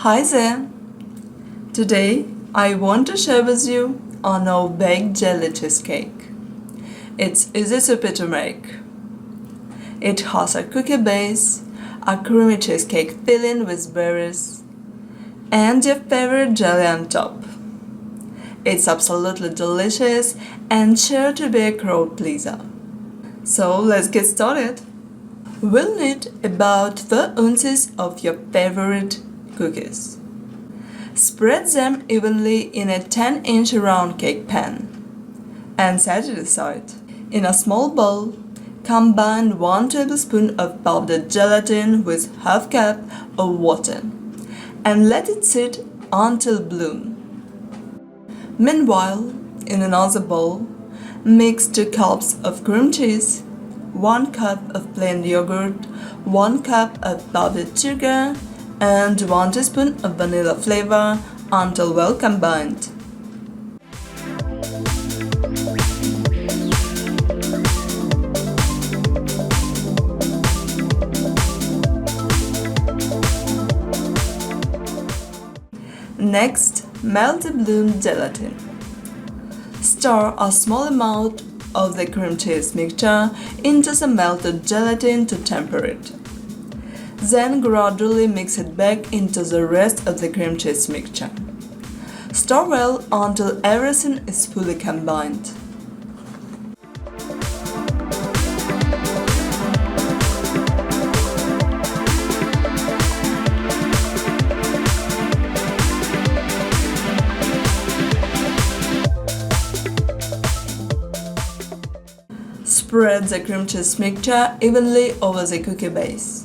Hi there! Today I want to share with you our no-bake jelly cheesecake. It's easy to make. It has a cookie base, a creamy cheesecake filling with berries, and your favorite jelly on top. It's absolutely delicious and sure to be a crowd pleaser. So let's get started. We'll need about 4 ounces of your favorite cookies. Spread them evenly in a 10-inch round cake pan and set it aside. In a small bowl, combine 1 tablespoon of powdered gelatin with half cup of water and let it sit until bloom. Meanwhile, in another bowl, mix 2 cups of cream cheese, 1 cup of plain yogurt, 1 cup of powdered sugar, and 1 teaspoon of vanilla flavor until well combined. Next, melt the bloomed gelatin. Stir a small amount of the cream cheese mixture into the melted gelatin to temper it. Then gradually mix it back into the rest of the cream cheese mixture. Stir well until everything is fully combined. Spread the cream cheese mixture evenly over the cookie base.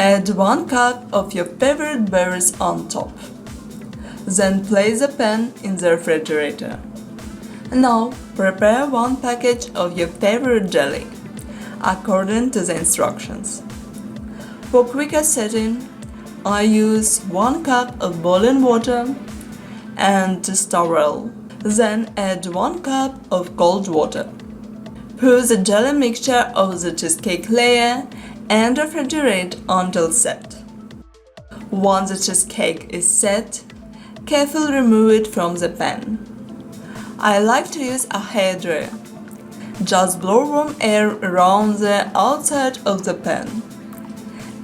Add 1 cup of your favorite berries on top. Then place the pan in the refrigerator. Now prepare 1 package of your favorite jelly, according to the instructions. For quicker setting, I use 1 cup of boiling water and stir well. Then add 1 cup of cold water. Pour the jelly mixture over the cheesecake layer and refrigerate until set. Once the cheesecake is set, carefully remove it from the pan. I like to use a hairdryer. Just blow warm air around the outside of the pan,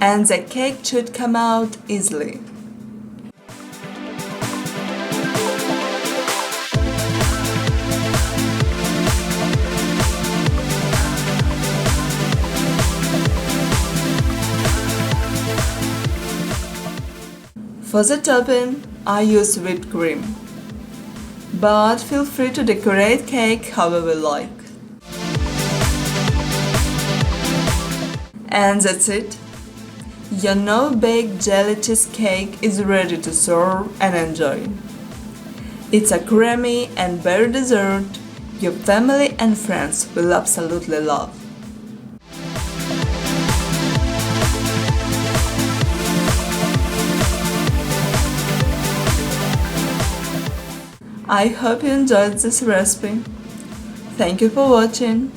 and the cake should come out easily. For the topping, I use whipped cream, but feel free to decorate cake however you like. And that's it. Your no-bake jelly cheesecake is ready to serve and enjoy. It's a creamy and berry dessert your family and friends will absolutely love. I hope you enjoyed this recipe. Thank you for watching.